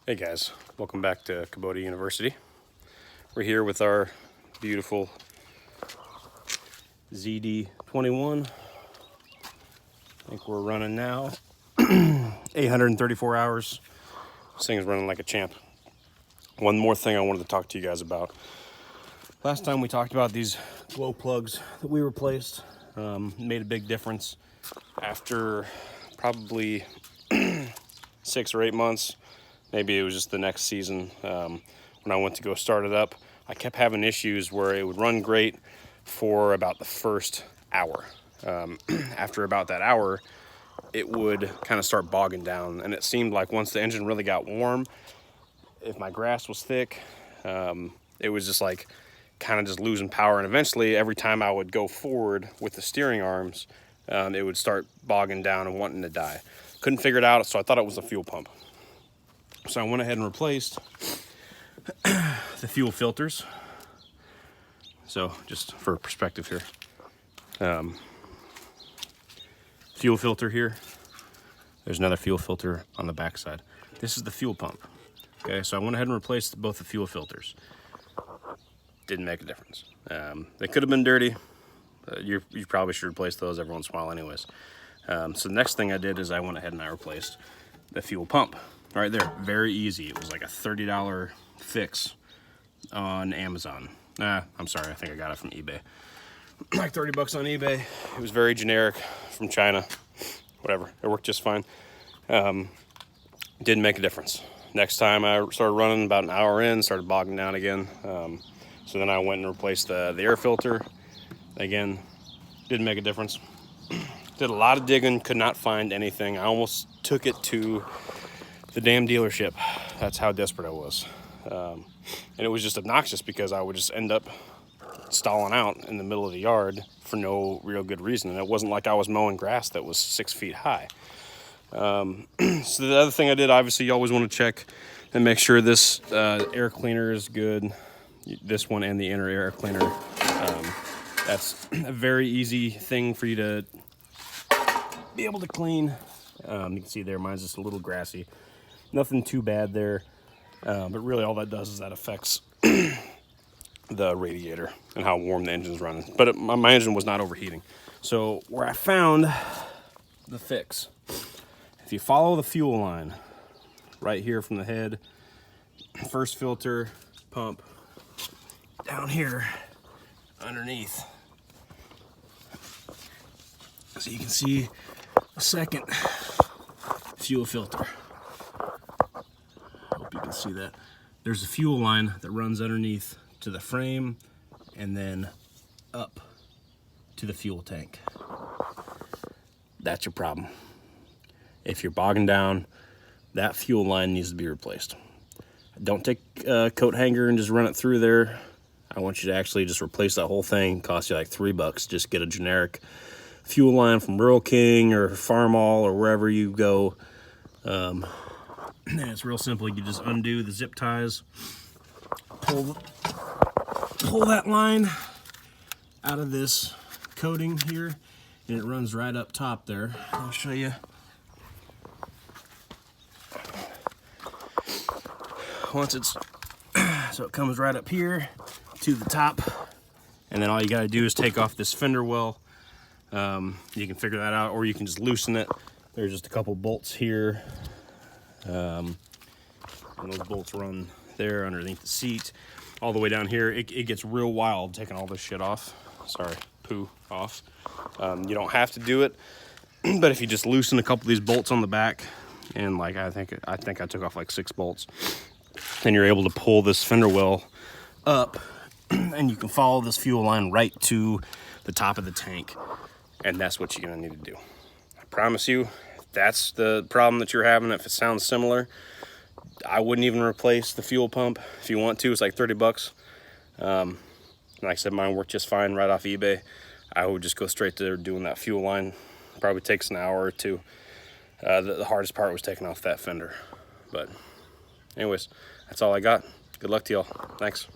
Hey guys, welcome back to Kubota University. We're here with our beautiful zd21. I think we're running now 834 hours. This thing is running like a champ. One more thing I wanted to talk to you guys about. Last time we talked about these glow plugs that we replaced. Made a big difference after probably 6 or 8 months. Maybe it was just the next season. When I went to go start it up, I kept having issues where it would run great for about the first hour. After about that hour, it would kind of start bogging down. And it seemed like once the engine really got warm, if my grass was thick, it was just like kind of just losing power. And eventually, every time I would go forward with the steering arms, it would start bogging down and wanting to die. Couldn't figure it out, so I thought it was the fuel pump. So I went ahead and replaced the fuel filters. So just for perspective here, fuel filter here. There's another fuel filter on the back side. This is the fuel pump. Okay, so I went ahead and replaced both the fuel filters. Didn't make a difference. They could have been dirty. You probably should replace those every once in a while anyways. So the next thing I did is I went ahead and I replaced the fuel pump. Right there, very easy. It was like a $30 fix on Amazon. I'm sorry, I think I got it from eBay. Like 30 bucks on eBay. It was very generic, from China. Whatever, it worked just fine. Didn't make a difference. Next time I started running, about an hour in, started bogging down again. So then I went and replaced the air filter. Again, didn't make a difference. Did a lot of digging, could not find anything. I almost took it to the damn dealership. That's how desperate I was. And it was just obnoxious because I would just end up stalling out in the middle of the yard for no real good reason. And it wasn't like I was mowing grass that was 6 feet high. So the other thing I did, obviously you always want to check and make sure this air cleaner is good. This one and the inner air cleaner. That's a very easy thing for you to be able to clean. You can see there, mine's just a little grassy. Nothing too bad there, but really all that does is that affects the radiator and how warm the engine's running. But my engine was not overheating. So where I found the fix, if you follow the fuel line right here from the head, first filter, pump, down here underneath, so you can see a second fuel filter. Hope you can see that. There's a fuel line that runs underneath to the frame and then up to the fuel tank. That's your problem. If you're bogging down, that fuel line needs to be replaced. Don't take a coat hanger and just run it through there. I want you to actually just replace that whole thing. It costs you like $3. Just get a generic fuel line from Rural King or Farmall or wherever you go. And it's real simple. You just undo the zip ties, pull that line out of this coating here, and it runs right up top there. I'll show you. Once it's, so it comes right up here to the top, and then all you gotta do is take off this fender well. You can figure that out, or you can just loosen it. There's just a couple bolts here, and those bolts run there underneath the seat all the way down here. It gets real wild taking all this shit off. Sorry, poo off. You don't have to do it, but if you just loosen a couple of these bolts on the back, and like I think I took off like 6 bolts, then you're able to pull this fender well up, and you can follow this fuel line right to the top of the tank. And that's what you're gonna need to do. I promise you, if that's the problem that you're having, if it sounds similar, I wouldn't even replace the fuel pump. If you want to, it's like 30 bucks. Like I said, mine worked just fine right off eBay. I would just go straight to doing that fuel line. Probably takes an hour or two. The hardest part was taking off that fender. But anyways, that's all I got. Good luck to y'all. Thanks.